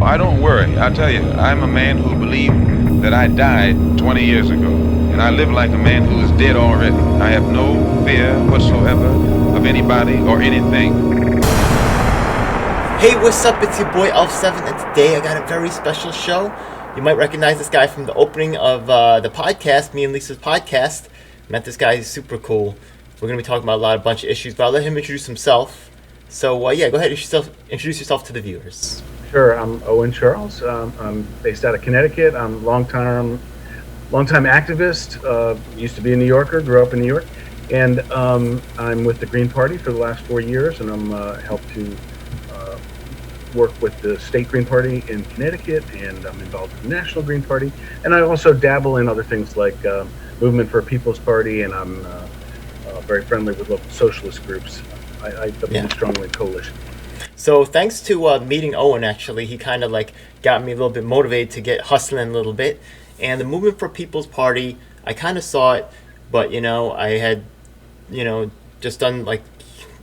I don't worry. I tell you, I'm a man who believed that I died 20 years ago. And I live like a man who is dead already. I have no fear whatsoever of anybody or anything. Hey, what's up? It's your boy Elf7, and today I got a very special show. You might recognize this guy from the opening of the podcast, me and Lisa's podcast. Met this guy, he's super cool. We're going to be talking about a bunch of issues, but I'll let him introduce himself. So, yeah, go ahead, introduce yourself to the viewers. Sure, I'm Owen Charles. I'm based out of Connecticut. I'm longtime activist. Used to be a New Yorker, grew up in New York, and I'm with the Green Party for the last 4 years, and I'm helped to work with the state Green Party in Connecticut, and I'm involved with the National Green Party, and I also dabble in other things like Movement for a People's Party, and I'm very friendly with local socialist groups. I believe strongly in coalition. So thanks to meeting Owen, actually, he kind of got me a little bit motivated to get hustling a little bit. And the Movement for People's Party, I kind of saw it, but I had just done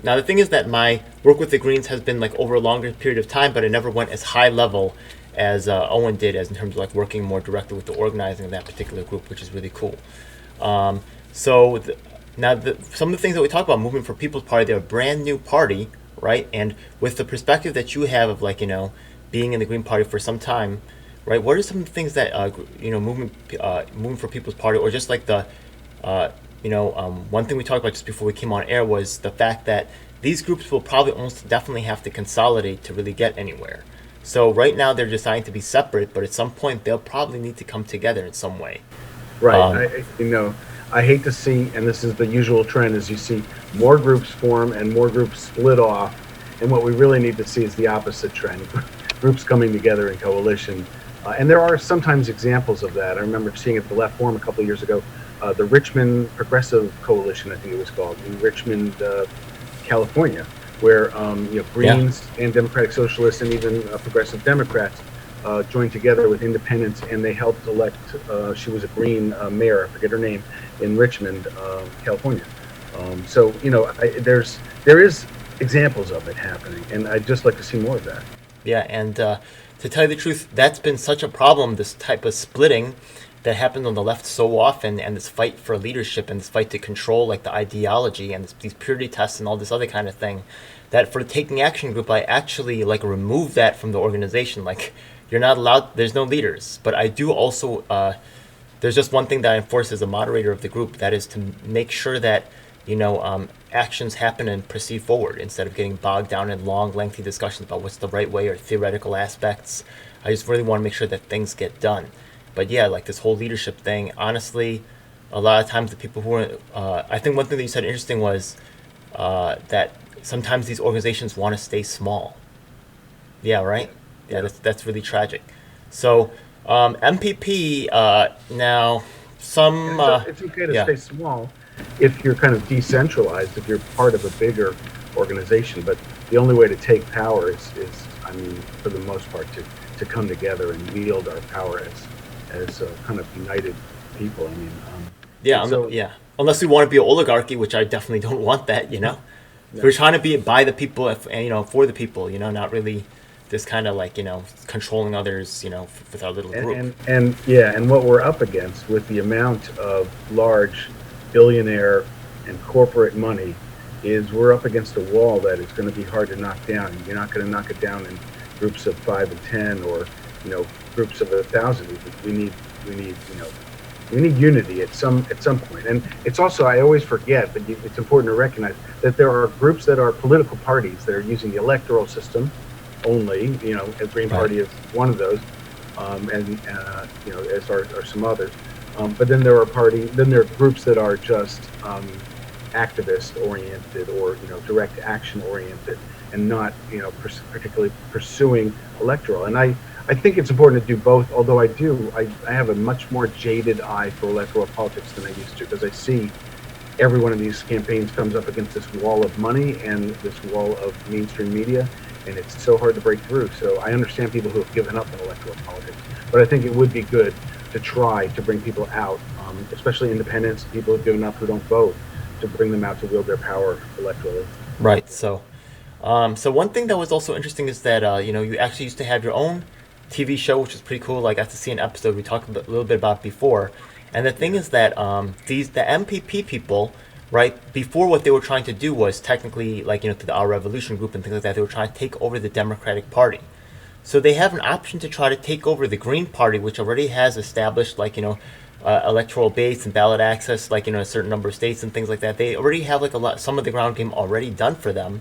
now the thing is that my work with the Greens has been over a longer period of time, but it never went as high level as Owen did, as in terms of working more directly with the organizing of that particular group, which is really cool. Some of the things that we talk about, Movement for People's Party, they're a brand new party, right? And with the perspective that you have of being in the Green Party for some time, right? What are some things that Movement for People's Party, or just one thing we talked about just before we came on air was the fact that these groups will probably almost definitely have to consolidate to really get anywhere. So right now they're deciding to be separate, but at some point they'll probably need to come together in some way. Right. I hate to see, and this is the usual trend, is you see more groups form and more groups split off. And what we really need to see is the opposite trend, groups coming together in coalition. And there are sometimes examples of that. I remember seeing at the Left Forum a couple of years ago, the Richmond Progressive Coalition, I think it was called, in Richmond, California, where Greens and Democratic Socialists and even progressive Democrats joined together with independents, and they helped elect, she was a Green mayor, I forget her name, in Richmond, California. There is examples of it happening, and I'd just like to see more of that. Yeah, and to tell you the truth, that's been such a problem, this type of splitting that happens on the left so often, and this fight for leadership and this fight to control the ideology and these purity tests and all this other kind of thing, that for the Taking Action Group, I actually remove that from the organization. You're not allowed, there's no leaders. But I do also, there's just one thing that I enforce as a moderator of the group, that is to make sure that, actions happen and proceed forward instead of getting bogged down in long, lengthy discussions about what's the right way or theoretical aspects. I just really want to make sure that things get done. But yeah, this whole leadership thing, honestly, a lot of times the people who are, I think one thing that you said interesting was that sometimes these organizations want to stay small. Yeah, right? Yeah, that's really tragic. So MPP, now some... it's okay to stay small if you're kind of decentralized, if you're part of a bigger organization. But the only way to take power is for the most part, to come together and wield our power as kind of united people. Unless we want to be an oligarchy, which I definitely don't want that. We're trying to be by the people, for the people. Not really this kind of controlling others. With our little group. And what we're up against with the amount of large billionaire and corporate money is we're up against a wall that is going to be hard to knock down. You're not going to knock it down in groups of 5 and 10 or groups of 1,000. We need unity at some point. And it's also, I always forget, but it's important to recognize that there are groups that are political parties that are using the electoral system only. The Green Party is one of those, as are some others. But then there are groups that are just activist oriented or direct action oriented, and not particularly pursuing electoral. And I think it's important to do both, although I have a much more jaded eye for electoral politics than I used to, because I see every one of these campaigns comes up against this wall of money and this wall of mainstream media, and it's so hard to break through. So I understand people who have given up on electoral politics, but I think it would be good to try to bring people out, especially independents, people who've given up who don't vote, to bring them out to wield their power electorally. Right. So one thing that was also interesting is that you actually used to have your own TV show, which was pretty cool. I got to see an episode we talked a little bit about before. And the thing is that the MPP people, right, before what they were trying to do was technically, through the Our Revolution group and things like that, they were trying to take over the Democratic Party. So they have an option to try to take over the Green Party, which already has established, electoral base and ballot access, a certain number of states and things like that. They already have some of the ground game already done for them.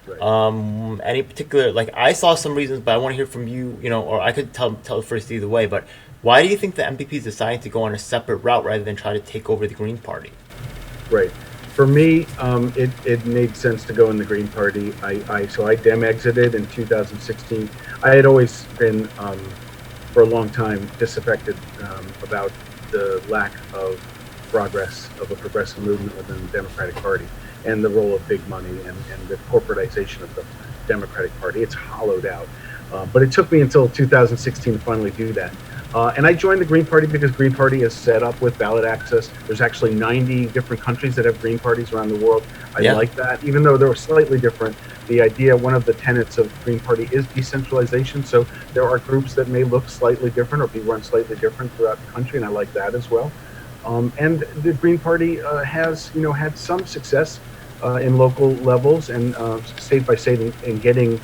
Right. Any particular, I saw some reasons, but I want to hear from you, or I could tell first either way, but why do you think the MPP is deciding to go on a separate route rather than try to take over the Green Party? Right. For me, it made sense to go in the Green Party. So I dem exited in 2016. I had always been, for a long time, disaffected about the lack of progress of a progressive movement within the Democratic Party and the role of big money and the corporatization of the Democratic Party. It's hollowed out. But it took me until 2016 to finally do that. And I joined the Green Party because Green Party is set up with ballot access. There's actually 90 different countries that have Green Parties around the world. I like that, even though they're slightly different. The idea, one of the tenets of Green Party is decentralization. So there are groups that may look slightly different or be run slightly different throughout the country, and I like that as well. And the Green Party has, had some success in local levels and state by state in getting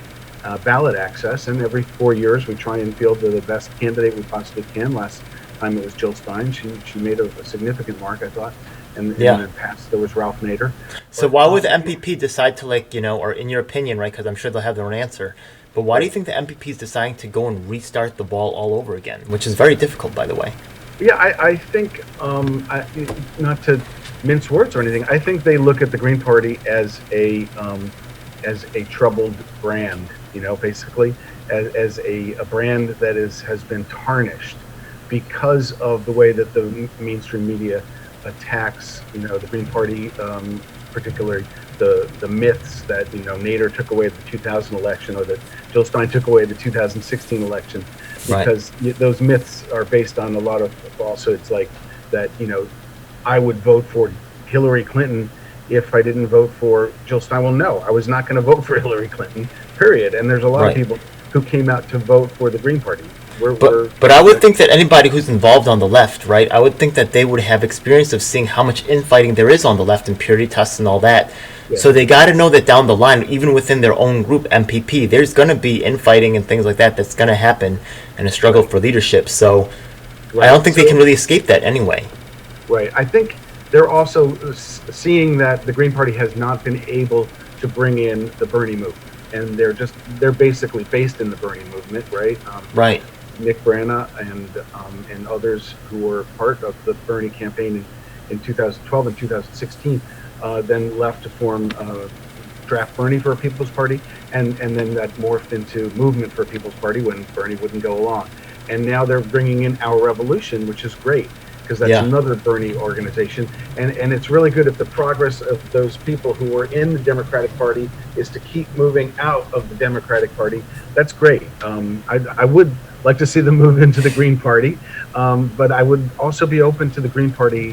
ballot access, and every 4 years we try and field the best candidate we possibly can. Last time it was Jill Stein. She made a significant mark, I thought. And in the past there was Ralph Nader. So why would the MPP decide to or in your opinion, right, because I'm sure they'll have their own answer, but why do you think the MPP is deciding to go and restart the ball all over again, which is very difficult, by the way? Yeah, I think, not to mince words or anything, I think they look at the Green Party as a troubled brand, basically as a brand that has been tarnished because of the way that the mainstream media attacks, the Green Party, particularly the myths that, Nader took away the 2000 election or that Jill Stein took away the 2016 election, because those myths are based on a lot of falsehoods, like that, I would vote for Hillary Clinton if I didn't vote for Jill Stein. Well, no, I was not going to vote for Hillary Clinton, period. And there's a lot of people who came out to vote for the Green Party. But I would think that anybody who's involved on the left, right, I would think that they would have experience of seeing how much infighting there is on the left and purity tests and all that. Yeah. So they got to know that down the line, even within their own group, MPP, there's going to be infighting and things like that that's going to happen and a struggle for leadership. So I don't think they can really escape that anyway. Right. I think they're also seeing that the Green Party has not been able to bring in the Bernie movement. And they're basically based in the Bernie movement, right? Right. Nick Brana and others who were part of the Bernie campaign in 2012 and 2016 then left to form Draft Bernie for a People's Party, and then that morphed into Movement for a People's Party when Bernie wouldn't go along. And now they're bringing in Our Revolution, which is great, because that's another Bernie organization. And it's really good if the progress of those people who were in the Democratic Party is to keep moving out of the Democratic Party. That's great. I would like to see them move into the Green Party, but I would also be open to the Green Party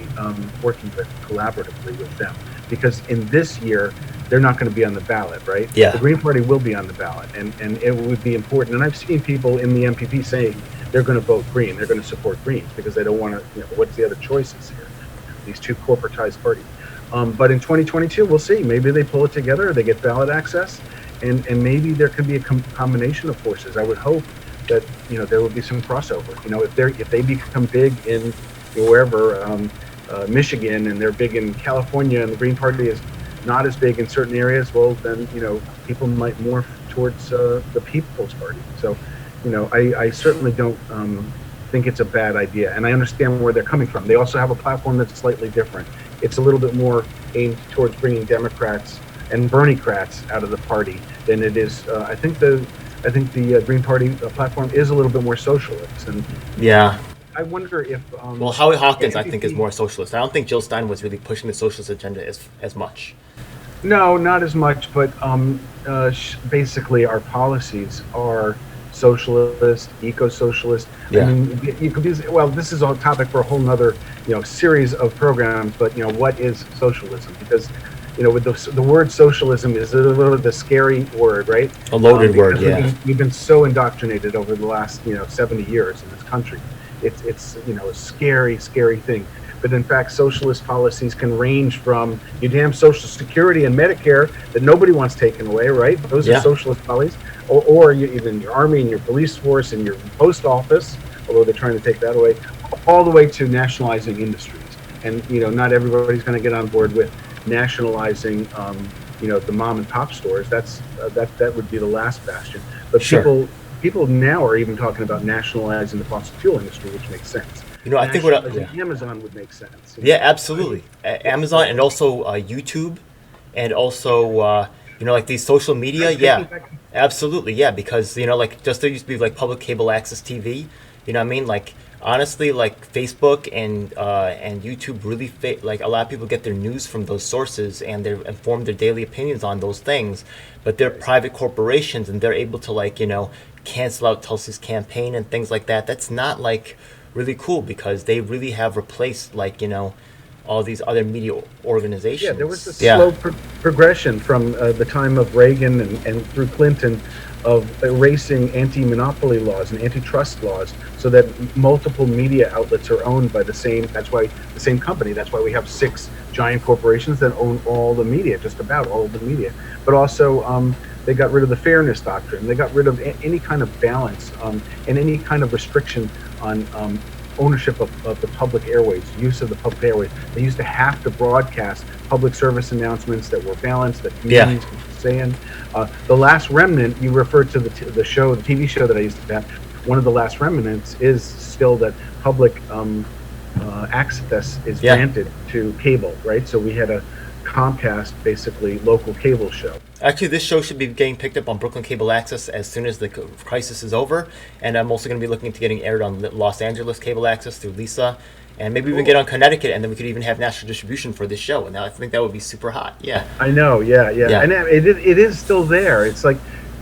working collaboratively with them, because in this year they're not going to be on the ballot, right? Yeah. The Green Party will be on the ballot, and it would be important. And I've seen people in the MPP saying they're going to vote Green, they're going to support Greens because they don't want to. What's the other choices here? These two corporatized parties. But in 2022, we'll see. Maybe they pull it together, they get ballot access, and maybe there could be a combination of forces. I would hope that there will be some crossover. If they become big in wherever, Michigan, and they're big in California, and the Green Party is not as big in certain areas, well then people might morph towards the People's Party. So I certainly don't think it's a bad idea, and I understand where they're coming from. They also have a platform that's slightly different. It's a little bit more aimed towards bringing Democrats and Bernie-crats out of the party than it is. I think the Green Party platform is a little bit more socialist, and I wonder if well, Howie Hawkins, I think, is more socialist. I don't think Jill Stein was really pushing the socialist agenda as much. No, not as much, but basically our policies are socialist, eco-socialist. Yeah. I mean, you could be, well, this is a topic for a whole nother series of programs, but what is socialism? Because with the word socialism is a little bit the scary word, right? A loaded word, Because yeah. we've been so indoctrinated over the last 70 years in this country. It's a scary, scary thing. But in fact, socialist policies can range from your damn Social Security and Medicare that nobody wants taken away, right? Those are Yeah. socialist policies, or even your army and your police force and your post office, although they're trying to take that away, all the way to nationalizing industries. And not everybody's going to get on board with nationalizing, the mom and pop stores. That would be the last bastion. But Sure. people now are even talking about nationalizing the fossil fuel industry, which makes sense. I think what Nationalizing Amazon would make sense. Yeah, absolutely. Amazon and also YouTube, and also like these social media. Yeah, absolutely. Yeah, because like just there used to be like public cable access TV. You know what I mean? Like honestly, like Facebook and YouTube really like a lot of people get their news from those sources and they inform their daily opinions on those things. But they're private corporations and they're able to like cancel out Tulsi's campaign and things like that. That's not like really cool because they really have replaced like all these other media organizations. Yeah, there was a slow progression from the time of Reagan and through Clinton of erasing anti-monopoly laws and antitrust laws so that multiple media outlets are owned by the same company. That's why we have 6 giant corporations that own all the media, just about all of the media. But also they got rid of the fairness doctrine. They got rid of any kind of balance and any kind of restriction on ownership of the public airways, use of the public airways. They used to have to broadcast public service announcements that were balanced, that communities could say in. The last remnant, you referred to the TV show that I used to have. One of the last remnants is still that public access is granted to cable, right? So we had a Comcast, basically local cable show. Actually, this show should be getting picked up on Brooklyn Cable Access as soon as the crisis is over, and I'm also going to be looking into getting aired on Los Angeles Cable Access through Lisa, and maybe even get on Connecticut, and then we could even have national distribution for this show, and I think that would be super hot. Yeah. I know, yeah. And it is still there. It's like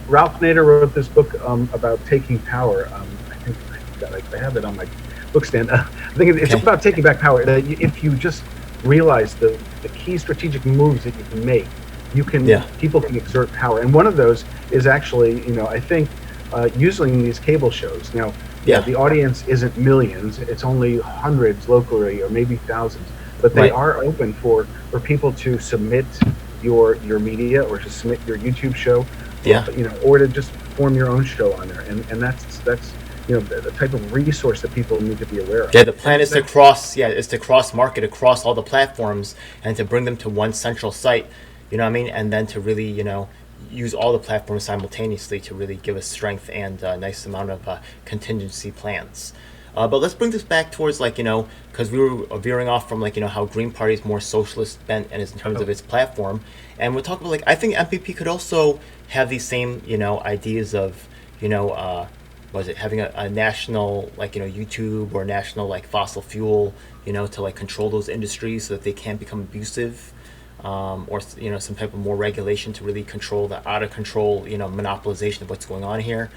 Ralph Nader wrote this book about taking power. I think I have it on my book stand. I think it's about taking back power. If you just realize the key strategic moves that you can make, people can exert power, and one of those is actually I think using these cable shows. Now the audience isn't millions, it's only hundreds locally or maybe thousands, but they are open for people to submit your media or to submit your YouTube show, or to just form your own show on there, and that's the type of resource that people need to be aware of. Yeah, the plan is to cross market across all the platforms and to bring them to one central site, you know what I mean? And then to really, use all the platforms simultaneously to really give us strength and a nice amount of contingency plans. But let's bring this back towards because we were veering off from how Green Party is more socialist bent and is in terms of its platform. And we'll talk about I think MPP could also have these same, ideas of, was it having a national YouTube or national fossil fuel to control those industries so that they can't become abusive, or some type of more regulation to really control the out of control monopolization of what's going on here.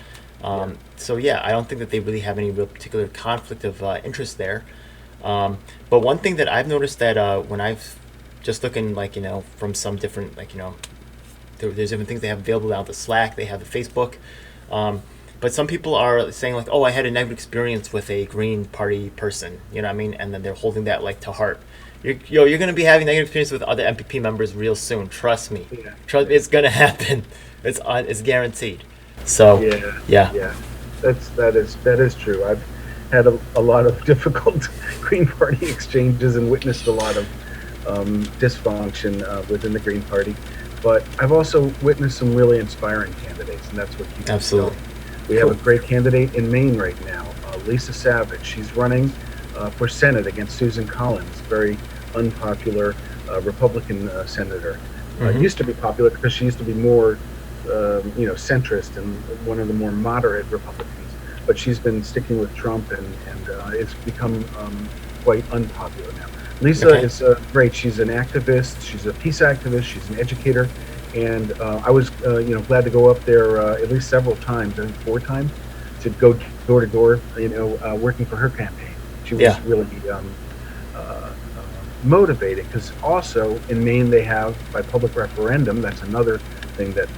So I don't think that they really have any real particular conflict of interest there. But one thing that I've noticed that when I've just looking from some different there's different things they have available down the Slack, they have the Facebook. But some people are saying oh, I had a negative experience with a Green Party person, you know what I mean? And then they're holding that to heart. You're going to be having negative experience with other MPP members real soon. Trust me. It's going to happen. It's guaranteed. So that is true. I've had a lot of difficult Green Party exchanges and witnessed a lot of dysfunction within the Green Party. But I've also witnessed some really inspiring candidates, and that's what keeps me going. We have a great candidate in Maine right now, Lisa Savage. She's running for Senate against Susan Collins, very unpopular Republican senator. Used to be popular because she used to be more, centrist and one of the more moderate Republicans. But she's been sticking with Trump, and it's become quite unpopular now. Lisa is great. She's an activist. She's a peace activist. She's an educator. And I was, glad to go up there at least several times, I think 4 times, to go door to door, working for her campaign. She was really motivating, because also in Maine they have, by public referendum, that's another thing that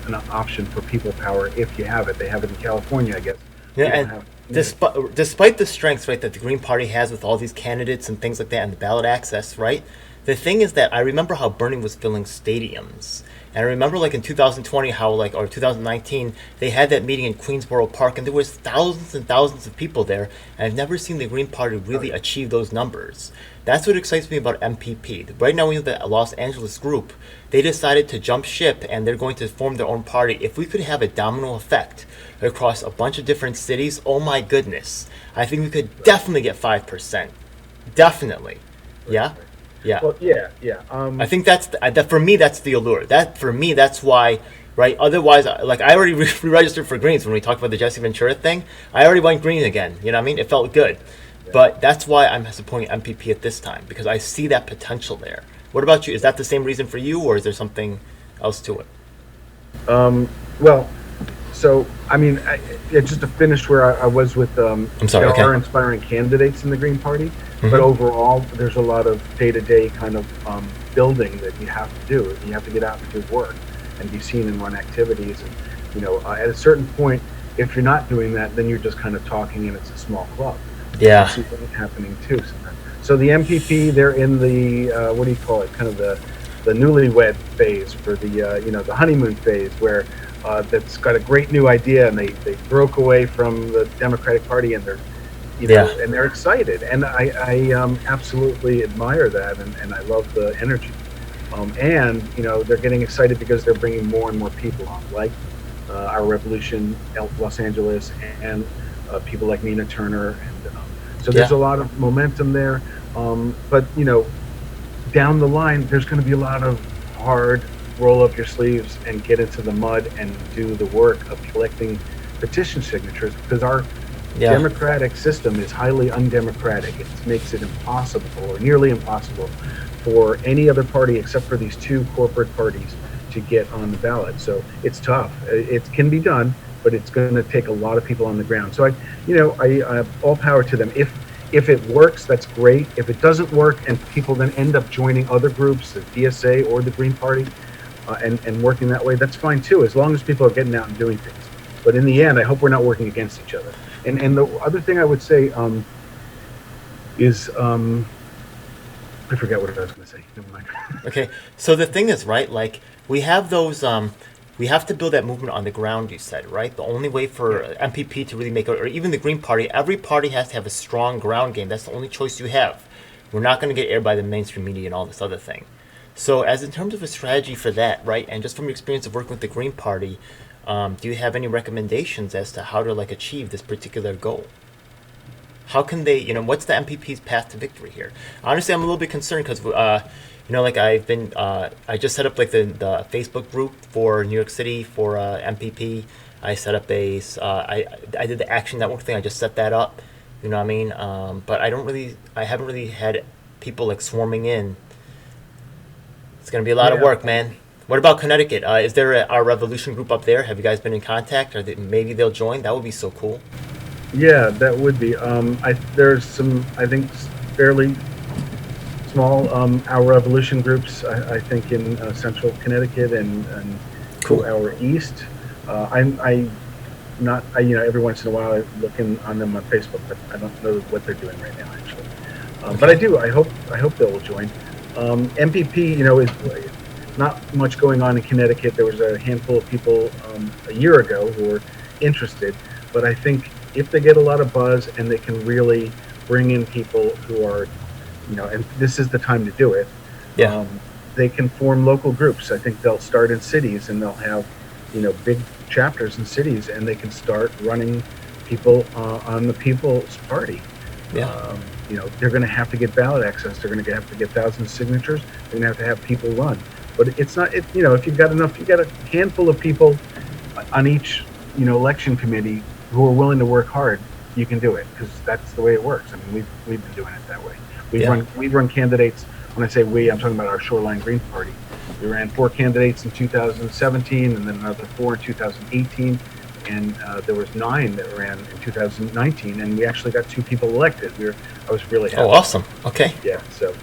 an option for people power, if you have it. They have it in California, I guess. Yeah, You don't and have- despite the strengths, right, that the Green Party has with all these candidates and things like that and the ballot access, right, the thing is that I remember how Bernie was filling stadiums. And I remember, like, in 2020, how, like, or 2019, they had that meeting in Queensboro Park, and there was thousands and thousands of people there, and I've never seen the Green Party really achieve those numbers. That's what excites me about MPP. Right now, we have the Los Angeles group. They decided to jump ship, and they're going to form their own party. If we could have a domino effect across a bunch of different cities, oh my goodness. I think we could definitely get 5%. Definitely. Yeah? Yeah. Well, yeah. I think that for me, that's the allure. That for me, that's why, right? Otherwise, like, I already re-registered for Greens when we talked about the Jesse Ventura thing. I already went Green again. You know what I mean? It felt good. Yeah. But that's why I'm supporting MPP at this time, because I see that potential there. What about you? Is that the same reason for you, or is there something else to it? Well, so I mean, just to finish where I was with, I'm sorry. there Okay. are inspiring candidates in the Green Party, Mhm. but overall, there's a lot of day-to-day kind of building that you have to do. You have to get out and do work and be seen and run activities. And at a certain point, if you're not doing that, then you're just kind of talking, and it's a small club. Yeah. I see that happening too sometimes. So the MPP, they're in the what do you call it? Kind of the newlywed phase, for the the honeymoon phase, where that's got a great new idea, and they broke away from the Democratic Party, and they're and they're excited, and I absolutely admire that, and I love the energy. And they're getting excited because they're bringing more and more people on, like our Revolution, Los Angeles, and people like Nina Turner, and so there's a lot of momentum there. But down the line, there's going to be a lot of hard roll up your sleeves and get into the mud and do the work of collecting petition signatures, because our democratic system is highly undemocratic. It makes it impossible, or nearly impossible, for any other party except for these two corporate parties to get on the ballot. So it's tough. It can be done, but it's going to take a lot of people on the ground. So I all power to them. If it works, that's great. If it doesn't work, and people then end up joining other groups, the DSA or the Green Party, and working that way, that's fine too, as long as people are getting out and doing things. But in the end, I hope we're not working against each other. And the other thing I would say is I forget what I was going to say. Never mind. Okay, so the thing is, right, like, we have those, we have to build that movement on the ground, you said, right? The only way for MPP to really make it, or even the Green Party, every party has to have a strong ground game. That's the only choice you have. We're not going to get aired by the mainstream media and all this other thing. So as in terms of a strategy for that, right, and just from your experience of working with the Green Party, do you have any recommendations as to how to, like, achieve this particular goal? How can they, what's the MPP's path to victory here? Honestly, I'm a little bit concerned because, like, I just set up, like, the Facebook group for New York City for MPP. I set up I did the Action Network thing. I just set that up, you know what I mean? But I haven't really had people, like, swarming in. It's going to be a lot of work, man. What about Connecticut? Is there our Revolution group up there? Have you guys been in contact? Maybe they'll join? That would be so cool. Yeah, that would be. There's some, I think, fairly small our Revolution groups. I think in central Connecticut and Cool. our east. Every once in a while I look on them on Facebook, but I don't know what they're doing right now, actually. But I do. I hope they'll join. MPP, is not much going on in Connecticut. There was a handful of people a year ago who were interested, but I think if they get a lot of buzz and they can really bring in people who are, and this is the time to do it, they can form local groups. I think they'll start in cities, and they'll have, big chapters in cities, and they can start running people on the People's Party. Yeah. They're going to have to get ballot access. They're going to have to get thousands of signatures. They're going to have people run. But it's not, if you've got a handful of people on each, election committee who are willing to work hard, you can do it, because that's the way it works. I mean, we've been doing it that way. We've run candidates. When I say we, I'm talking about our Shoreline Green Party. We ran 4 candidates in 2017, and then another 4 in 2018. and there was 9 that ran in 2019, and we actually got 2 people elected. I was really happy. Oh, awesome. Okay. Yeah. So,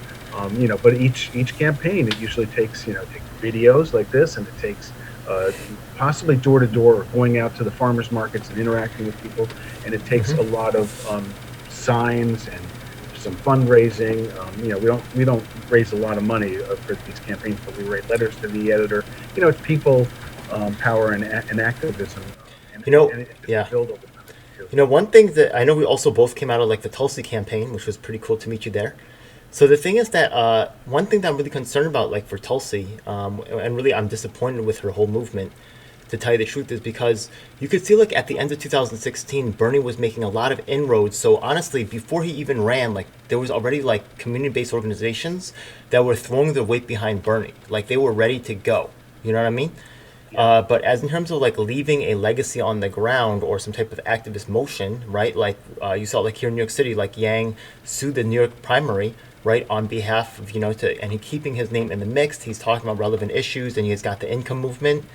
but each campaign, it usually takes takes videos like this, and it takes possibly door to door, going out to the farmers markets and interacting with people, and it takes a lot of signs and some fundraising. We don't raise a lot of money for these campaigns, but we write letters to the editor. It's people power and activism. And yeah. Build over time. One thing that I know, we also both came out of like the Tulsi campaign, which was pretty cool to meet you there. So the thing is that one thing that I'm really concerned about, like for Tulsi, and really I'm disappointed with her whole movement, to tell you the truth, is because you could see, like, at the end of 2016, Bernie was making a lot of inroads. So honestly, before he even ran, like, there was already like community-based organizations that were throwing their weight behind Bernie. Like, they were ready to go. You know what I mean? But as in terms of like leaving a legacy on the ground or some type of activist motion, right? Like you saw, like here in New York City, like Yang sued the New York primary, right, on behalf of, and he keeping his name in the mix. He's talking about relevant issues, and he's got the income movement.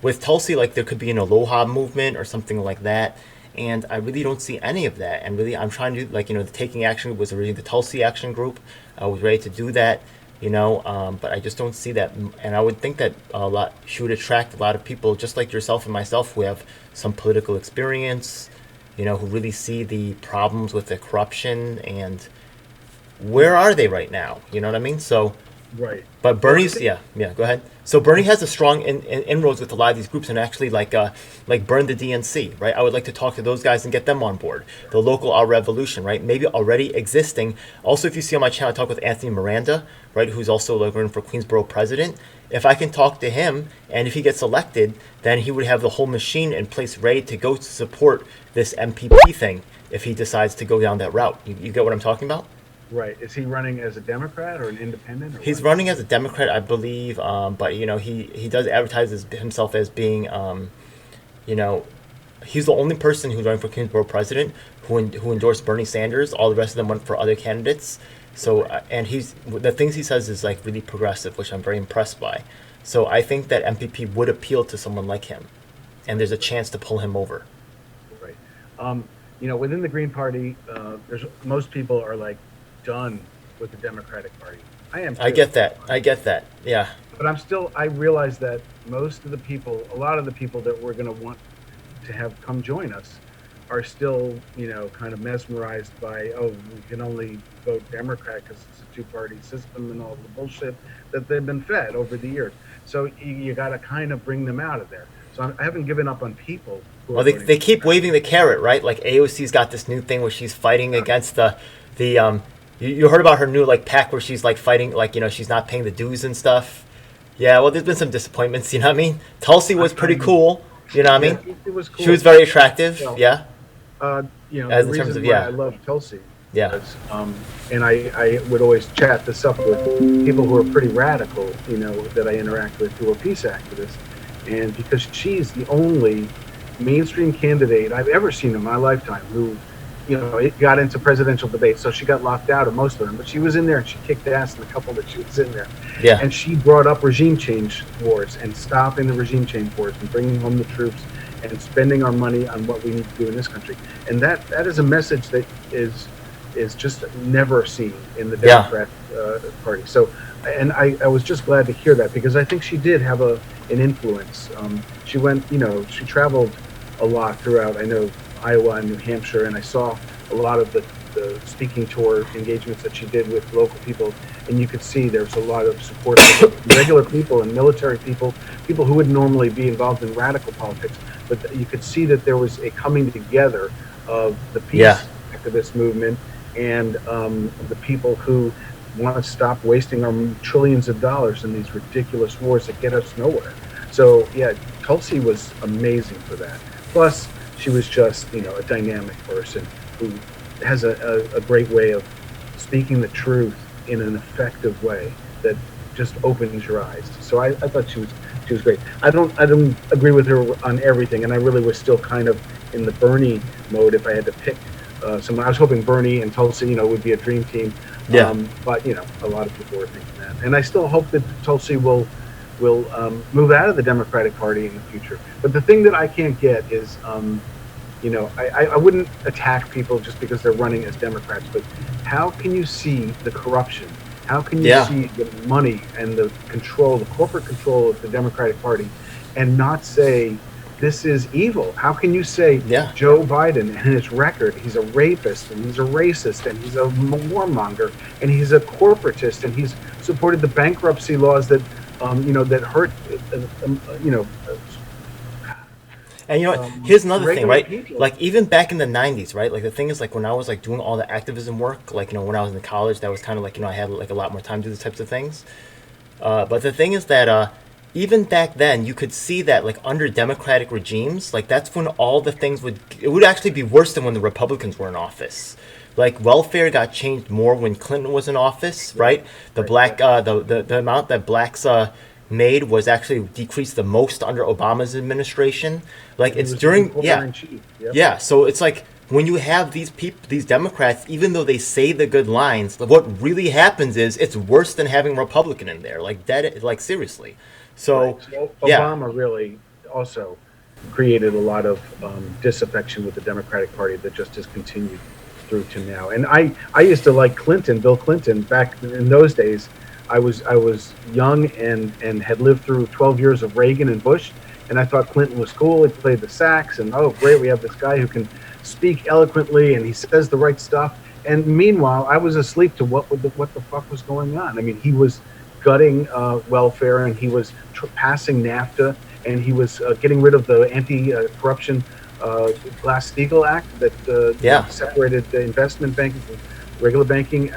With Tulsi, like, there could be an Aloha movement or something like that, and I really don't see any of that. And really, I'm trying to, like, the Taking Action Group was originally the Tulsi Action Group. I was ready to do that, but I just don't see that. And I would think that she would attract a lot of people, just like yourself and myself, who have some political experience, who really see the problems with the corruption, and where are they right now? You know what I mean? So. Right. But Bernie's, go ahead. So Bernie has a strong inroads with a lot of these groups, and actually like Burn the DNC, right? I would like to talk to those guys and get them on board. The local Our Revolution, right? Maybe already existing. Also, if you see on my channel, I talk with Anthony Miranda, right? Who's also like running for Queensborough president. If I can talk to him, and if he gets elected, then he would have the whole machine in place ready to go to support this MPP thing if he decides to go down that route. You get what I'm talking about? Right. Is he running as a Democrat or an independent? Or He's running as a Democrat, I believe, but he does advertise himself as being, he's the only person who's running for Queensborough president who endorsed Bernie Sanders. All the rest of them went for other candidates. So and the things he says is like really progressive, which I'm very impressed by. So I think that MPP would appeal to someone like him, and there's a chance to pull him over. Right. Within the Green Party, most people are like done with the Democratic Party. I am too. I get that. Yeah. But I realize that a lot of the people that we're going to want to have come join us are still, kind of mesmerized by, we can only vote Democrat because it's a 2-party system and all the bullshit that they've been fed over the years. So you got to kind of bring them out of there. So I haven't given up on people. Well, they keep waving the carrot, right? Like AOC's got this new thing where she's fighting against the You heard about her new pack where she's fighting, she's not paying the dues and stuff. Yeah, well, there's been some disappointments. You know what I mean? Tulsi was pretty cool. You know what I mean? It was cool. She was very attractive. Yeah. As in terms of I love Tulsi. Yeah. Was, and I would always chat this up with people who are pretty radical, that I interact with, who are peace activists, and because she's the only mainstream candidate I've ever seen in my lifetime who. It got into presidential debates, so she got locked out of most of them. But she was in there, and she kicked ass in a couple that she was in there. Yeah. And she brought up regime change wars and stopping the regime change wars and bringing home the troops and spending our money on what we need to do in this country. And that is a message that is just never seen in the Democrat Party. So, and I was just glad to hear that, because I think she did have an influence. She went, she traveled a lot throughout. I know Iowa and New Hampshire, and I saw a lot of the speaking tour engagements that she did with local people, and you could see there's a lot of support for regular people and military people who would normally be involved in radical politics, but you could see that there was a coming together of the peace activist movement and the people who want to stop wasting our trillions of dollars in these ridiculous wars that get us nowhere. So yeah, Tulsi was amazing for that. Plus, she was just, a dynamic person who has a great way of speaking the truth in an effective way that just opens your eyes. So I thought she was great. I don't agree with her on everything, and I really was still kind of in the Bernie mode if I had to pick someone. I was hoping Bernie and Tulsi, would be a dream team. Yeah. But a lot of people were thinking that, and I still hope that Tulsi will will move out of the Democratic Party in the future. But the thing that I can't get is, I wouldn't attack people just because they're running as Democrats, but how can you see the corruption? How can you see the money and the control, the corporate control of the Democratic Party, and not say this is evil? How can you say Joe Biden and his record, he's a rapist and he's a racist and he's a warmonger and he's a corporatist and he's supported the bankruptcy laws that that hurt And here's another thing, right? people. Like even back in the 90s, right? Like the thing is, like when I was like doing all the activism work, like when I was in college, that was kind of like I had like a lot more time to do these types of things. But the thing is that even back then, you could see that like under democratic regimes, like that's when all the things would actually be worse than when the Republicans were in office. Like welfare got changed more when Clinton was in office, right? The amount that blacks made was actually decreased the most under Obama's administration. Like it's during so it's like when you have these Democrats, even though they say the good lines, what really happens is it's worse than having Republican in there. Like that, like seriously. So Obama really also created a lot of disaffection with the Democratic Party that just has continued through to now. And I used to like Bill Clinton back in those days. I was young and had lived through 12 years of Reagan and Bush, and I thought Clinton was cool. He played the sax, and oh great, we have this guy who can speak eloquently and he says the right stuff. And meanwhile, I was asleep to what the fuck was going on. I mean, he was gutting welfare, and he was passing NAFTA, and he was getting rid of the anti-corruption Glass-Steagall Act that separated the investment banking from regular banking.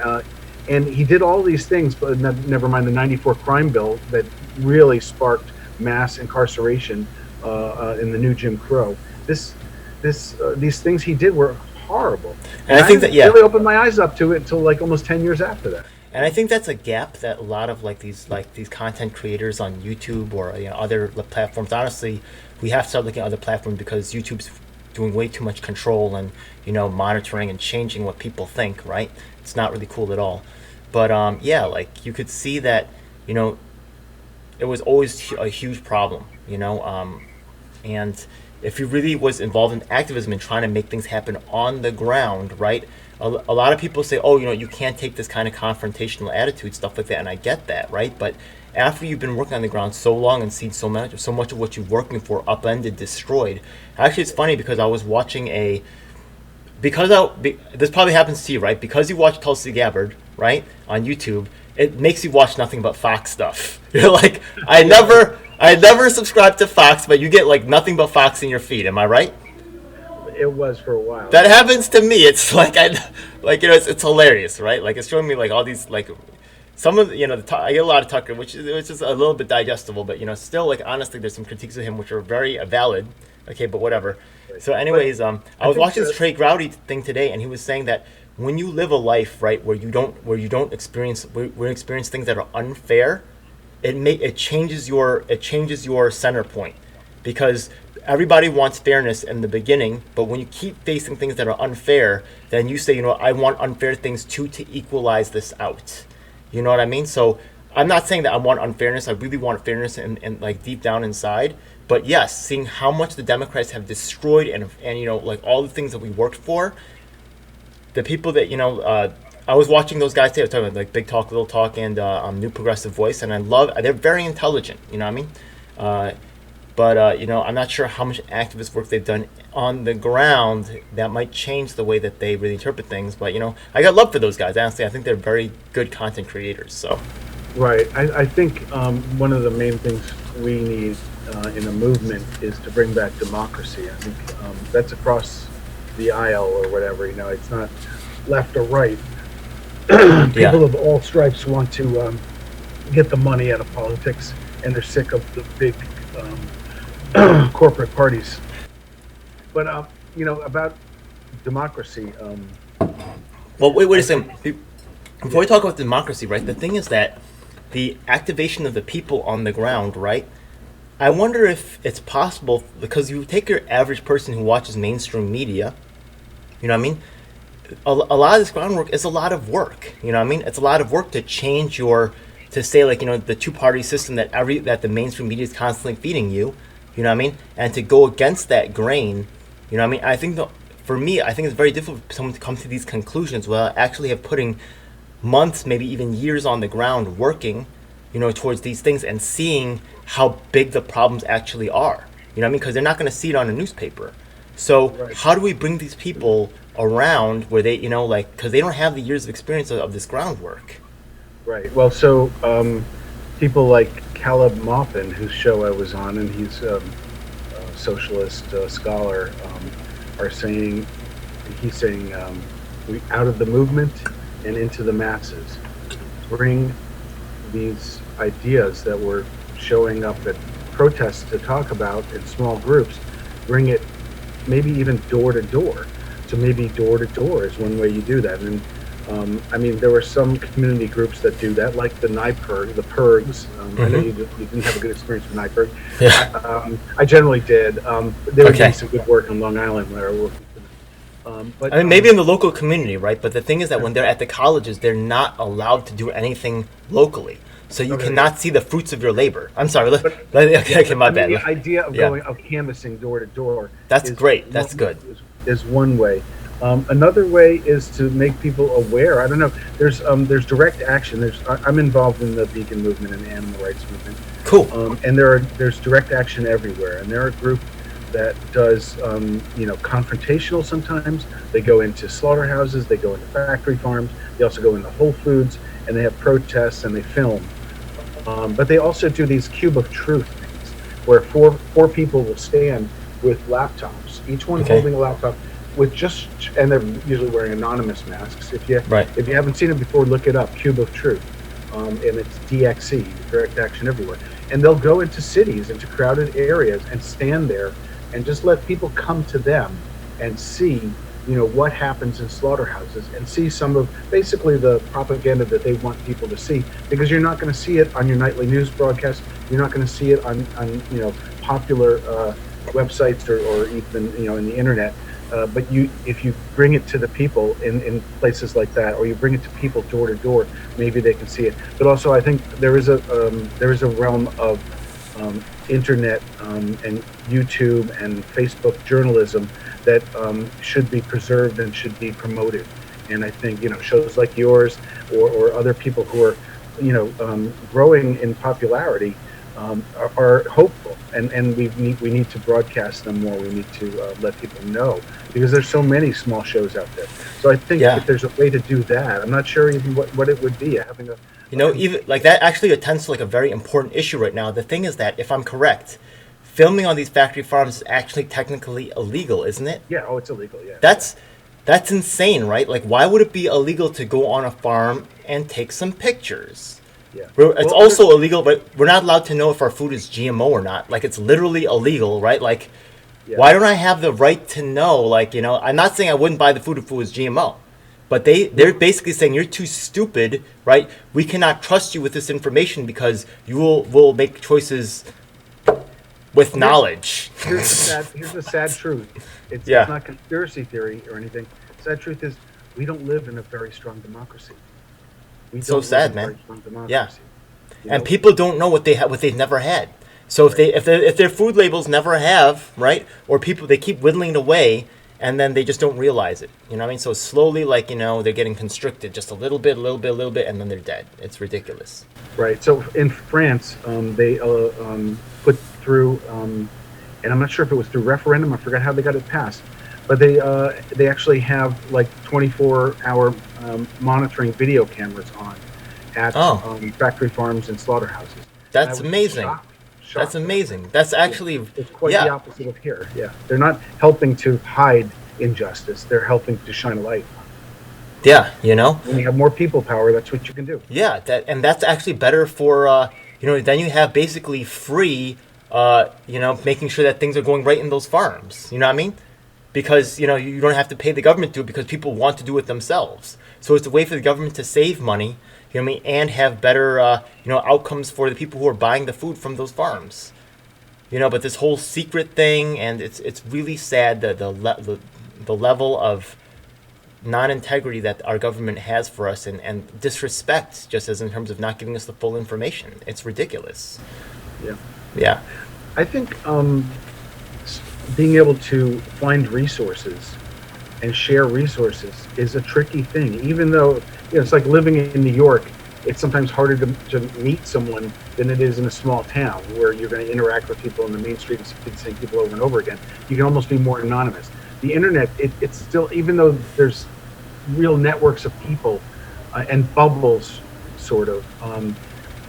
And he did all these things, but never mind the '94 crime bill that really sparked mass incarceration in the new Jim Crow. These things he did were horrible. And I think that really opened my eyes up to it until like almost 10 years after that. And I think that's a gap that a lot of these content creators on YouTube or other platforms. Honestly, we have to start looking at other platforms because YouTube's doing way too much control and monitoring and changing what people think. Right? It's not really cool at all. But like you could see that it was always a huge problem. And if he really was involved in activism and trying to make things happen on the ground, right? A lot of people say, oh, you can't take this kind of confrontational attitude, stuff like that, and I get that, right? But after you've been working on the ground so long and seen so much of what you're working for upended, destroyed. Actually, it's funny because I was watching this probably happens to you, right? Because you watch Tulsi Gabbard, right, on YouTube, it makes you watch nothing but Fox stuff. You're like, I never subscribed to Fox, but you get like nothing but Fox in your feed. Am I right? It was for a while. That happens to me. It's like it's hilarious, right? Like it's showing me like all these like some of the, I get a lot of Tucker, which is a little bit digestible, but still like honestly, there's some critiques of him which are very valid. Okay, but whatever. So, anyways, I was watching this Trey Gowdy thing today, and he was saying that when you live a life right where you don't experience things that are unfair, it changes your center point, because everybody wants fairness in the beginning, but when you keep facing things that are unfair, then you say, I want unfair things to equalize this out. You know what I mean? So I'm not saying that I want unfairness. I really want fairness and like deep down inside. But yes, seeing how much the Democrats have destroyed and like all the things that we worked for, the people that I was watching those guys today. I was talking about like Big Talk, Little Talk, and New Progressive Voice, and they're very intelligent. You know what I mean? But I'm not sure how much activist work they've done on the ground that might change the way that they really interpret things. But I got love for those guys. Honestly, I think they're very good content creators. So, right. I think one of the main things we need in a movement is to bring back democracy. I think that's across the aisle or whatever. It's not left or right. People of all stripes want to get the money out of politics, and they're sick of the big corporate parties. But about democracy. Well, wait a second. Before we talk about democracy, right? The thing is that the activation of the people on the ground, right? I wonder if it's possible, because you take your average person who watches mainstream media, you know what I mean? A lot of this groundwork is a lot of work, you know what I mean? It's a lot of work to change your to say like, the two-party system that the mainstream media is constantly feeding you, you know what I mean? And to go against that grain, you know what I mean? I think for me, I think it's very difficult for someone to come to these conclusions without actually have putting months, maybe even years on the ground working, towards these things and seeing how big the problems actually are. You know what I mean? Because they're not going to see it on a newspaper. So Right. how do we bring these people around where they, because they don't have the years of experience of this groundwork? Right. Well, so people like Caleb Maupin, whose show I was on, and he's a socialist scholar, he's saying we out of the movement and into the masses, bring these ideas that we're showing up at protests to talk about in small groups, bring it maybe even door to door. So maybe door to door is one way you do that. And I mean, there were some community groups that do that, like the NIPERG, the PERGs. I know you didn't have a good experience with NIPERG. Yeah. I generally did. They were doing some good work on Long Island where I was working for them. But I mean, maybe in the local community, right? But the thing is that when they're at the colleges, they're not allowed to do anything locally. So you cannot see the fruits of your labor. I'm sorry. Okay, my bad. The idea of canvassing door to door. That's great. That's good. Is one way. Another way is to make people aware. I don't know. There's direct action. I'm involved in the vegan movement and animal rights movement. Cool. And there's direct action everywhere. And they're a group that does confrontational sometimes. They go into slaughterhouses. They go into factory farms. They also go into Whole Foods, and they have protests and they film. But they also do these cube of truth things, where four people will stand with laptops, each one holding a laptop with and they're usually wearing anonymous masks. If you haven't seen it before, look it up, Cube of Truth, and it's DXE, Direct Action Everywhere. And they'll go into cities, into crowded areas, and stand there, and just let people come to them and see what happens in slaughterhouses, and see some of basically the propaganda that they want people to see, because you're not going to see it on your nightly news broadcast. You're not going to see it on popular websites or even in the internet. But if you bring it to the people in places like that, or you bring it to people door to door, maybe they can see it. But also, I think there is a realm of internet and YouTube and Facebook journalism that should be preserved and should be promoted. And I think shows like yours or other people who are growing in popularity are hopeful, and we need to broadcast them more. We need to let people know, because there's so many small shows out there. So I think if there's a way to do that, I'm not sure even what it would be. Having a even like that actually attends to like a very important issue right now. The thing is that, if I'm correct, filming on these factory farms is actually technically illegal, isn't it? Yeah. Oh, it's illegal. Yeah. That's insane, right? Like, why would it be illegal to go on a farm and take some pictures? Yeah. It's also illegal, but we're not allowed to know if our food is GMO or not. Like, it's literally illegal, right? Like, why don't I have the right to know? Like, I'm not saying I wouldn't buy the food if it was GMO, but they're basically saying you're too stupid, right? We cannot trust you with this information because you will make choices with knowledge. Here's the sad truth. It's not conspiracy theory or anything. The sad truth is we don't live in a very strong democracy. So sad, man. Yeah, and know? people don't know what they've never had. So if their food labels never have, right, or they keep whittling it away, and then they just don't realize it. You know what I mean? So slowly, like they're getting constricted just a little bit, and then they're dead. It's ridiculous. Right. So in France, they put through, and I'm not sure if it was through referendum. I forgot how they got it passed, but they actually have like 24-hour monitoring video cameras on at factory farms and slaughterhouses. That's amazing. That's amazing. That's actually it's quite the opposite of here. Yeah, they're not helping to hide injustice. They're helping to shine a light. Yeah, when you have more people power, that's what you can do. Yeah, that's actually better for then you have basically free making sure that things are going right in those farms. You know what I mean? Because you don't have to pay the government to do it, because people want to do it themselves. So it's a way for the government to save money, you know what I mean, and have better outcomes for the people who are buying the food from those farms. But this whole secret thing, and it's really sad that the level of non-integrity that our government has for us, and disrespect, just as in terms of not giving us the full information. It's ridiculous. Yeah. Yeah. I think being able to find resources and share resources is a tricky thing. Even though it's like living in New York, it's sometimes harder to meet someone than it is in a small town where you're going to interact with people on the main street and see the same people over and over again. You can almost be more anonymous. The internet, it's still, even though there's real networks of people and bubbles, sort of,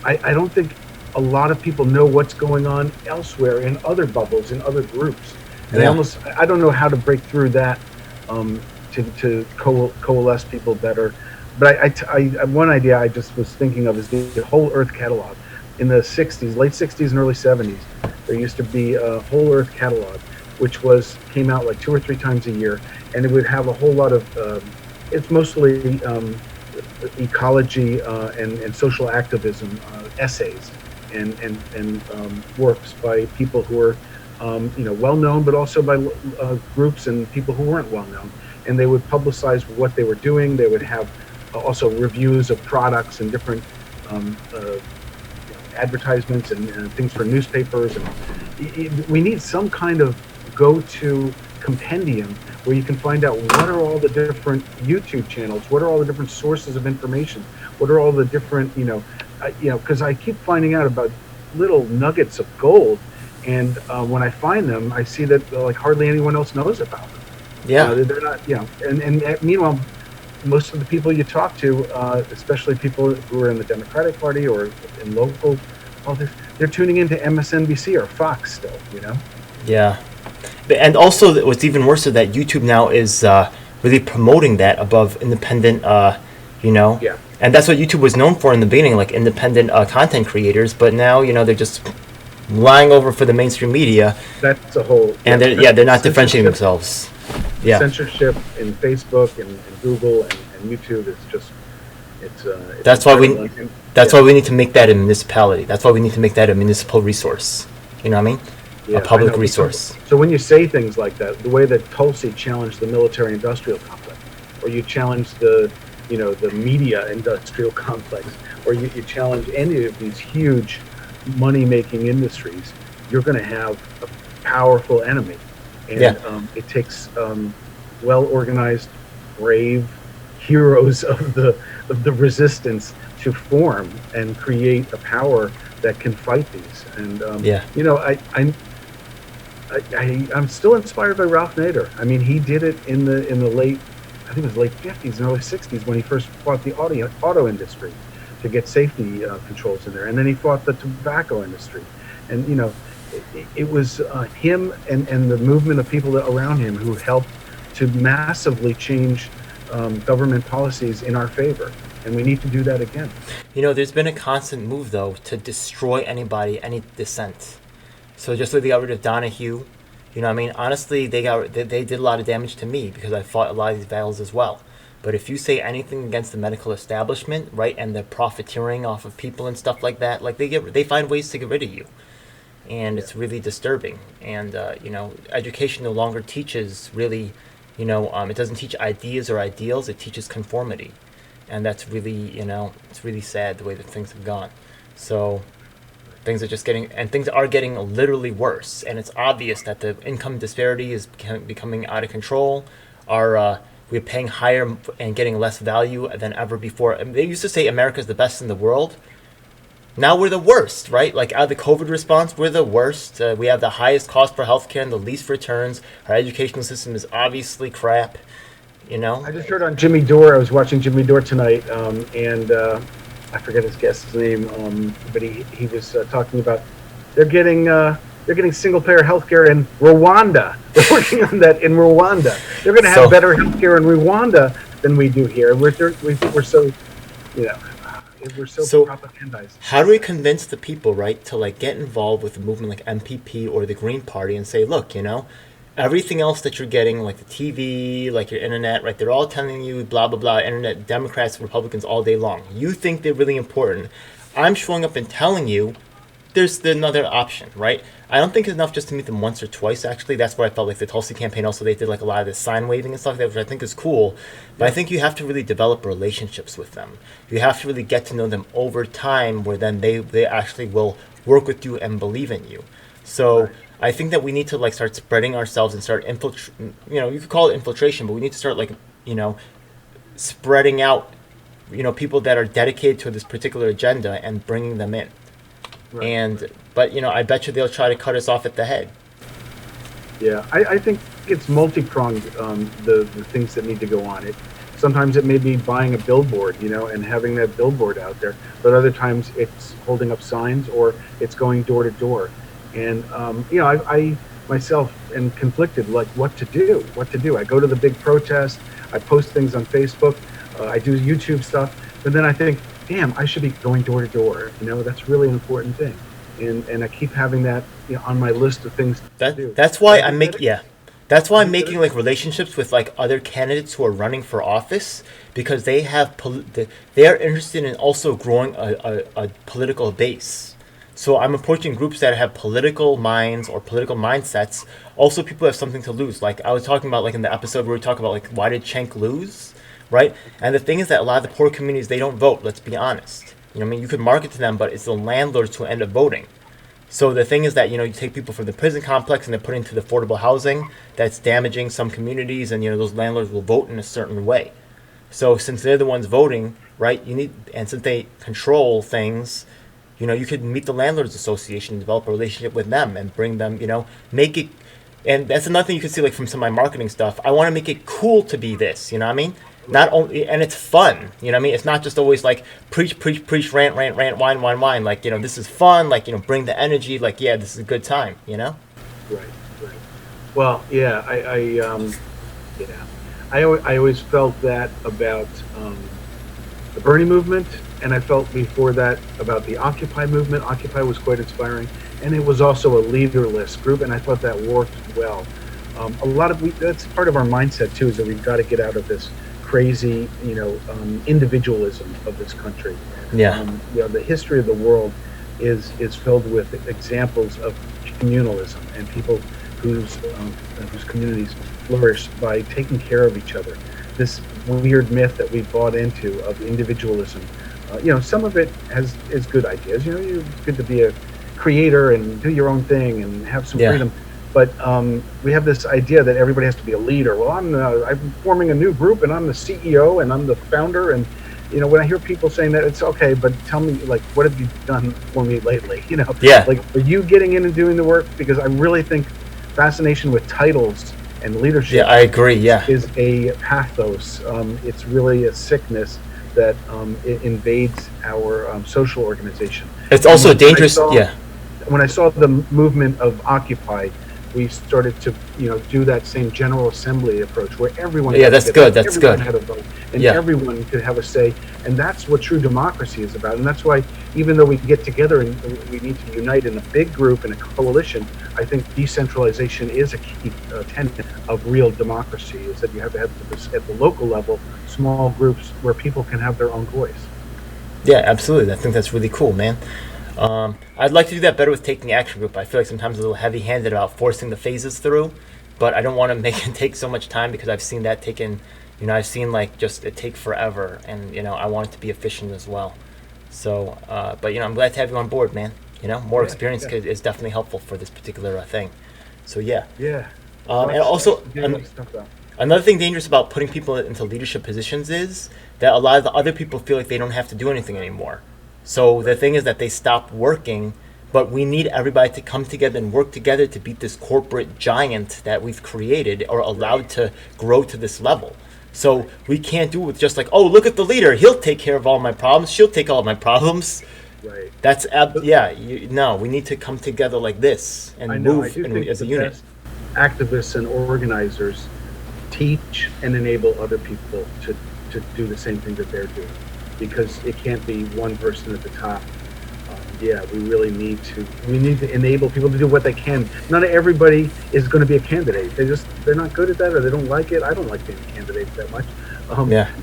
I don't think a lot of people know what's going on elsewhere in other bubbles, in other groups. And I don't know how to break through that to coalesce people better. But I one idea I just was thinking of is the Whole Earth catalog. In the 60s, late 60s and early 70s, there used to be a Whole Earth catalog, which came out like 2 or 3 times a year, and it would have a whole lot of, it's mostly ecology and social activism essays and works by people who are well known, but also by groups and people who weren't well known. And they would publicize what they were doing. They would have also reviews of products and different advertisements and things for newspapers. And we need some kind of go-to compendium where you can find out what are all the different YouTube channels, what are all the different sources of information, what are all the different, because I keep finding out about little nuggets of gold, and when I find them, I see that hardly anyone else knows about them. Yeah, they're not, and meanwhile, most of the people you talk to, especially people who are in the Democratic Party or in local politics, they're tuning into MSNBC or Fox still, Yeah. And also, what's even worse is that YouTube now is really promoting that above independent, Yeah. And that's what YouTube was known for in the beginning, like independent content creators. But now, they're just lying over for the mainstream media. That's a whole. And they're not differentiating themselves. Yeah. Censorship in Facebook and Google and YouTube is just it's that's why we need to make that a municipality. That's why we need to make that a municipal resource. You know what I mean? Yeah, a public resource. So when you say things like that, the way that Tulsi challenged the military-industrial complex, or you challenge the media-industrial complex, or you challenge any of these huge money-making industries, you're going to have a powerful enemy. And it takes well-organized, brave heroes of the resistance to form and create a power that can fight these. And I'm still inspired by Ralph Nader. I mean, he did it in the late, I think it was late 50s and early 60s when he first fought the auto industry to get safety controls in there, and then he fought the tobacco industry, and it was him and the movement of people around him who helped to massively change government policies in our favor, and we need to do that again. There's been a constant move, though, to destroy any dissent. So just like they got rid of Donahue, honestly, they did a lot of damage to me because I fought a lot of these battles as well. But if you say anything against the medical establishment, right, and the profiteering off of people and stuff like that, they find ways to get rid of you. And it's really disturbing. And, education no longer teaches really, it doesn't teach ideas or ideals, it teaches conformity. And that's really, it's really sad the way that things have gone. So things are getting literally worse. And it's obvious that the income disparity is becoming out of control. We're paying higher and getting less value than ever before. They used to say America's the best in the world. Now we're the worst, right? Like out of the COVID response, we're the worst. We have the highest cost for healthcare and the least returns. Our educational system is obviously crap. I just heard on Jimmy Dore. I was watching Jimmy Dore tonight, and I forget his guest's name, but he was talking about they're getting single-payer healthcare in Rwanda. They're working on that in Rwanda. They're going to have better healthcare in Rwanda than we do here. We're so propagandized. How do we convince the people, right, to get involved with a movement like MPP or the Green Party and say, look, everything else that you're getting, like the TV, like your internet, right, they're all telling you blah, blah, blah, internet, Democrats, Republicans all day long. You think they're really important. I'm showing up and telling you there's another option, right? I don't think it's enough just to meet them once or twice. Actually, that's what I felt like the Tulsi campaign. Also, they did like a lot of this sign waving and stuff, which I think is cool. But I think you have to really develop relationships with them. You have to really get to know them over time, where then they actually will work with you and believe in you. So I think that we need to like start spreading ourselves and start you could call it infiltration, but we need to start like spreading out people that are dedicated to this particular agenda and bringing them in. But I bet you they'll try to cut us off at the head. Yeah, I think it's multi-pronged, the things that need to go on. Sometimes it may be buying a billboard, and having that billboard out there, but other times it's holding up signs or it's going door to door. And, I myself am conflicted, like what to do. I go to the big protest, I post things on Facebook, I do YouTube stuff, but then I think, damn, I should be going door to door. That's really an important thing. And I keep having that on my list of things to do. That's why That's why I'm making like relationships with like other candidates who are running for office, because they have they are interested in also growing a political base. So I'm approaching groups that have political minds or political mindsets. Also, people have something to lose. Like I was talking about, like in the episode where we talk about like why did Cenk lose, right? And the thing is that a lot of the poor communities, they don't vote. Let's be honest. You could market to them, but it's the landlords who end up voting. So the thing is that you take people from the prison complex and they put into the affordable housing that's damaging some communities, and those landlords will vote in a certain way. So since they're the ones voting, right? Since they control things. You could meet the landlords association, develop a relationship with them, and bring them, make it. And that's another thing you can see, like from some of my marketing stuff. I want to make it cool to be this. You know what I mean? Not only, and it's fun. You know what I mean? It's not just always like preach, rant, whine. Like this is fun. Like bring the energy. Like this is a good time. Right. Well, yeah, I always felt that about the Bernie movement. And I felt before that about the Occupy movement. Occupy was quite inspiring, and it was also a leaderless group, and I thought that worked well. That's part of our mindset too, is that we've got to get out of this crazy, individualism of this country. Yeah. The history of the world is filled with examples of communalism and people whose communities flourish by taking care of each other. This weird myth that we bought into of individualism. Some of it is good ideas. It's good to be a creator and do your own thing and have some freedom. But we have this idea that everybody has to be a leader. Well, I'm forming a new group and I'm the CEO and I'm the founder. And when I hear people saying that, it's okay. But tell me, like, what have you done for me lately? Like, are you getting in and doing the work? Because I really think fascination with titles and leadership. Yeah, I agree. Yeah, is a pathos. It's really a sickness that it invades our social organization. It's also dangerous. When I saw the movement of Occupy, we started to do that same General Assembly approach where everyone had a vote and everyone could have a say, and that's what true democracy is about. And that's why, even though we get together and we need to unite in a big group and a coalition, I think decentralization is a key tenet of real democracy, is that you have to have this at the local level, small groups where people can have their own voice. Yeah, absolutely. I think that's really cool, man. I'd like to do that better with Taking Action Group. I feel like sometimes a little heavy-handed about forcing the phases through, but I don't want to make it take so much time, because I've seen that taken, I've seen like just it take forever, and I want it to be efficient as well. So, but I'm glad to have you on board, man. More experience is definitely helpful for this particular thing. So yeah. Yeah. And also another thing dangerous about putting people into leadership positions is that a lot of the other people feel like they don't have to do anything anymore. So the thing is that they stop working, but we need everybody to come together and work together to beat this corporate giant that we've created or allowed to grow to this level. So we can't do it with just like, oh, look at the leader. He'll take care of all my problems. She'll take all of my problems. Right. That's, we need to come together like this and move as a unit. Activists and organizers teach and enable other people to do the same thing that they're doing. Because it can't be one person at the top. We really need to enable people to do what they can. Not everybody is going to be a candidate. They're not good at that, or they don't like it. I don't like being a candidate that much.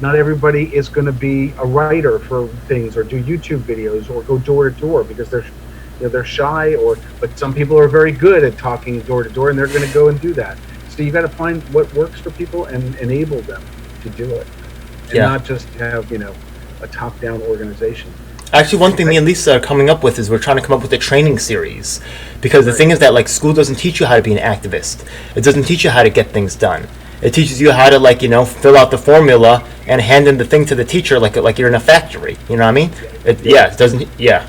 Not everybody is going to be a writer for things, or do YouTube videos, or go door to door, because they're shy, but some people are very good at talking door to door, and they're going to go and do that. So you got to find what works for people and enable them to do it, and not just have a top-down organization. Actually, one thing me and Lisa are coming up with is we're trying to come up with a training series, because the thing is that, like, school doesn't teach you how to be an activist. It doesn't teach you how to get things done. It teaches you how to, like, fill out the formula and hand in the thing to the teacher like you're in a factory. You know what I mean? It doesn't. Yeah.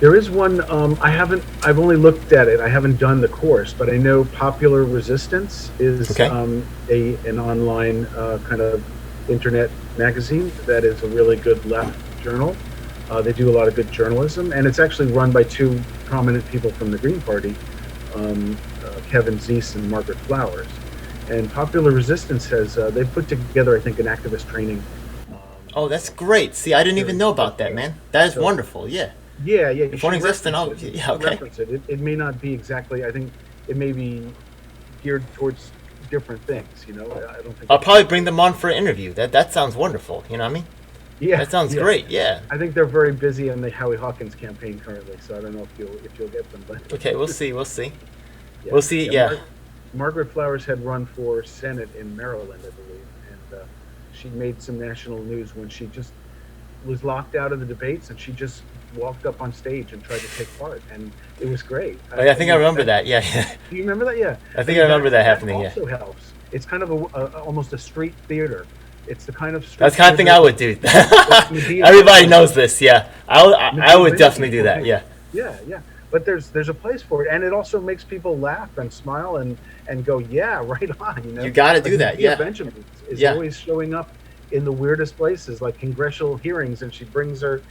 There is one. I've only looked at it. I haven't done the course, but I know Popular Resistance is an online kind of internet magazine that is a really good left journal. They do a lot of good journalism, and it's actually run by two prominent people from the Green Party, Kevin Zeese and Margaret Flowers. And Popular Resistance has they put together, I think, an activist training. Oh, that's great. See, I didn't even know about that, man. That is wonderful. Yeah. Yeah. If one exists, then reference it. It may not be exactly. I think it may be geared towards different things. I don't think. I'll probably bring them on for an interview. That sounds wonderful. You know what I mean? Yeah. That sounds great. Yeah. I think they're very busy on the Howie Hawkins campaign currently, so I don't know if you'll get them. But okay, we'll see. We'll see. Yeah. We'll see. Yeah. Margaret Flowers had run for Senate in Maryland, I believe, and she made some national news when she just was locked out of the debates, and she just walked up on stage and tried to take part, and it was great. I think I remember that. Yeah. Do you remember that? Yeah. I think I remember that happening. Also helps. It's kind of almost a street theater. It's the kind of street that's the kind of thing I would do. Everybody knows this. Yeah, I would definitely do that. Yeah. Yeah. But there's a place for it, and it also makes people laugh and smile and go, yeah, right on. You got to do that. Yeah. Benjamin is always showing up in the weirdest places, like congressional hearings, and she brings her,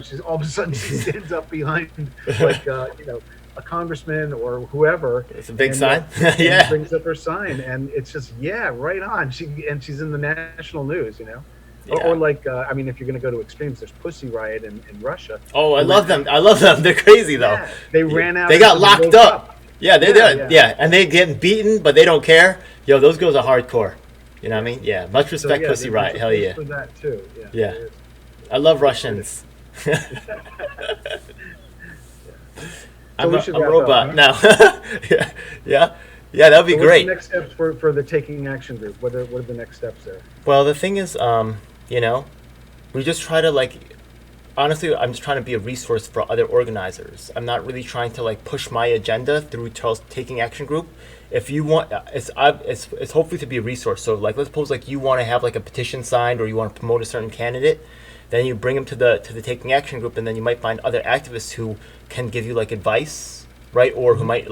she's all of a sudden she stands up behind like a congressman or whoever. It's a big sign. And brings up her sign, and it's just right on. She's in the national news, Yeah. Or like, if you're going to go to extremes, there's Pussy Riot in Russia. Oh, I love them. They're crazy, though. Yeah, they ran out. They got locked up. Yeah, and they're getting beaten, but they don't care. Yo, those girls are hardcore. You know what I mean? Yeah, much respect, Pussy Riot. Hell yeah. For that, too. Yeah. I love Russians. I'm a robot now. Yeah, that would be great. What's the next steps for the Taking Action Group? What are the next steps there? Well, the thing is, we just try to honestly, I'm just trying to be a resource for other organizers. I'm not really trying to push my agenda through Charles Taking Action Group. If you want, it's hopefully to be a resource. So let's suppose you want to have a petition signed, or you want to promote a certain candidate, then you bring them to the Taking Action Group, and then you might find other activists who can give you advice, right? Or who might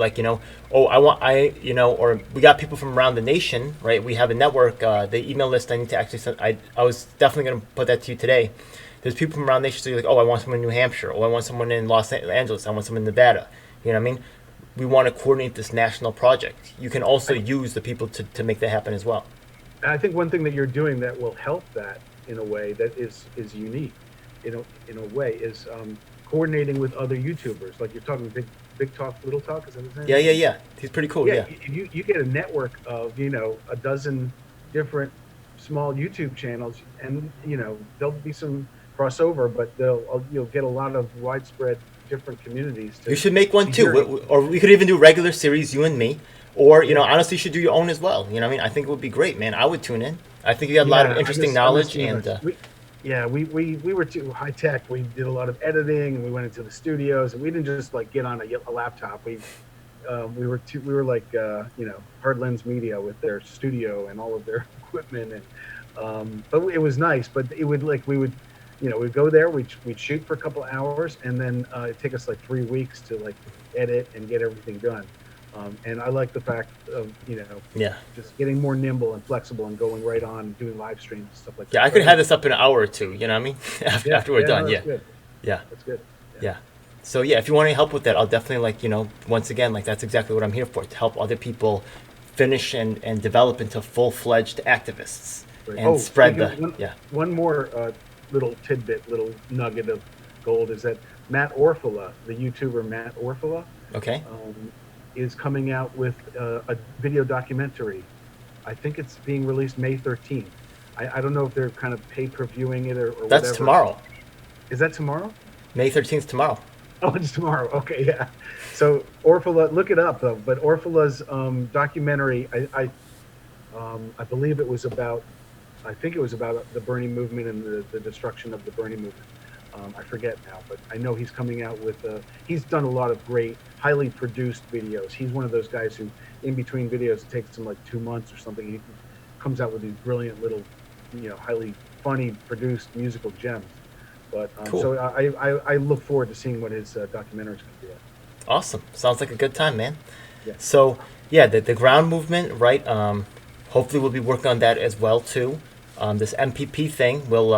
or we got people from around the nation, right? We have a network, the email list I need to actually send. I was definitely going to put that to you today. There's people from around the nation, so you're I want someone in New Hampshire, or I want someone in Los Angeles, I want someone in Nevada. You know what I mean? We want to coordinate this national project. You can also use the people to make that happen as well. And I think one thing that you're doing that will help that in a way that is unique, in a way, is coordinating with other YouTubers. Like you're talking Big Talk, Little Talk, is that his name? Yeah. He's pretty cool. Yeah. You get a network of a dozen different small YouTube channels, and there'll be some crossover, but you'll get a lot of widespread different communities. You should make one too, or we could even do a regular series, you and me, or honestly, you should do your own as well. You know what I mean? I think it would be great, man. I would tune in. I think you got a lot of interesting knowledge, and we were too high tech. We did a lot of editing, and we went into the studios, and we didn't just get on a laptop. We were like Hard Lens Media with their studio and all of their equipment, and but it was nice. But it would we'd go there, we'd shoot for a couple of hours, and then it'd take us 3 weeks to edit and get everything done. And I like the fact of just getting more nimble and flexible and going right on doing live streams and stuff like that. Yeah, I could have this up in an hour or two. You know what I mean? After we're done. That's good. Yeah, that's good. Yeah. So if you want any help with that, I'll definitely once again that's exactly what I'm here for, to help other people finish and develop into full-fledged activists and spread one more little tidbit, little nugget of gold is that Matt Orfala, the YouTuber Matt Orfala, is coming out with a video documentary. I think it's being released May 13th. I don't know if they're kind of pay-per-viewing it or That's whatever. Tomorrow. Is that tomorrow? May 13th tomorrow. Oh, it's tomorrow. Okay, yeah. So Orphala, look it up though. But Orphala's documentary, I believe it was about, I think it was about the Bernie movement and the destruction of the Bernie movement. I forget now, but I know he's coming out with. He's done a lot of great, highly produced videos. He's one of those guys who, in between videos, it takes him like 2 months or something. He comes out with these brilliant little, highly funny produced musical gems. But Cool. so I look forward to seeing what his documentary is going to be like. Awesome. Sounds like a good time, man. Yeah. So yeah, the ground movement, right? Hopefully we'll be working on that as well too. This MPP thing will,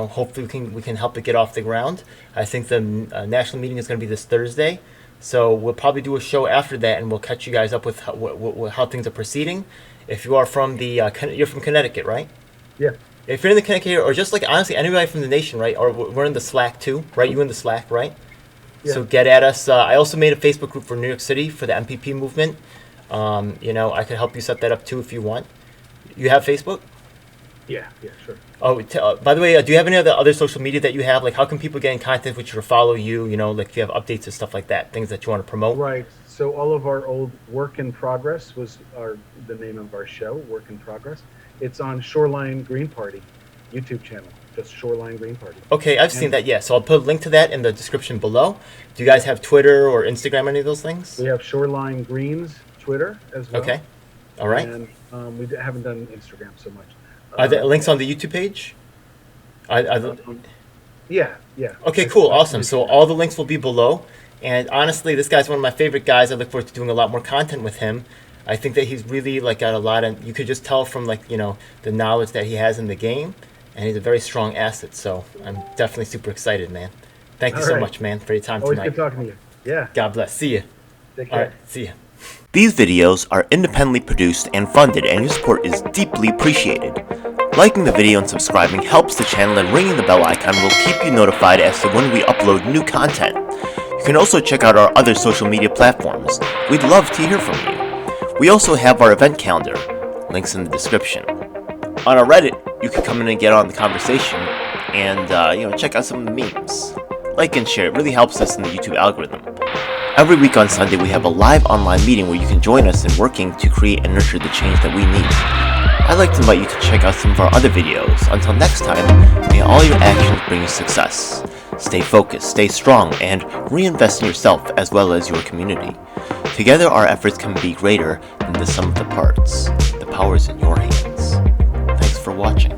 hopefully we can help it get off the ground. I think the national meeting is going to be this Thursday, so we'll probably do a show after that, and we'll catch you guys up with how things are proceeding. If you are from you're from Connecticut, right? Yeah. If you're in the Connecticut area, or just like honestly anybody from the nation, right? Or we're in the Slack too, right? You in the Slack, right? Yeah. So get at us. I also made a Facebook group for New York City for the MPP movement. I could help you set that up too if you want. You have Facebook? Yeah, sure. Oh, by the way, do you have any other social media that you have? Like, how can people get in contact with you or follow you? Like if you have updates and stuff like that, things that you want to promote. Right. So all of our old Work in Progress was the name of our show, Work in Progress. It's on Shoreline Green Party YouTube channel, just Shoreline Green Party. Okay, I've seen that, yeah. So I'll put a link to that in the description below. Do you guys have Twitter or Instagram, any of those things? We have Shoreline Greens Twitter as well. Okay, all right. And we haven't done Instagram so much. Are there links on the YouTube page? Yeah. Okay, cool, awesome. So all the links will be below. And honestly, this guy's one of my favorite guys. I look forward to doing a lot more content with him. I think that he's really got a lot of, you could just tell from the knowledge that he has in the game, and he's a very strong asset. So I'm definitely super excited, man. Thank you so much, man, for your time Always tonight. good talking to you. Yeah. God bless. See you. Take care. All right, see you. These videos are independently produced and funded, and your support is deeply appreciated. Liking the video and subscribing helps the channel, and ringing the bell icon will keep you notified as to when we upload new content. You can also check out our other social media platforms. We'd love to hear from you. We also have our event calendar, links in the description. On our Reddit, you can come in and get on the conversation and check out some of the memes. Like and share, it really helps us in the YouTube algorithm. Every week on Sunday, we have a live online meeting where you can join us in working to create and nurture the change that we need. I'd like to invite you to check out some of our other videos. Until next time, may all your actions bring you success. Stay focused, stay strong, and reinvest in yourself as well as your community. Together, our efforts can be greater than the sum of the parts. The power is in your hands. Thanks for watching.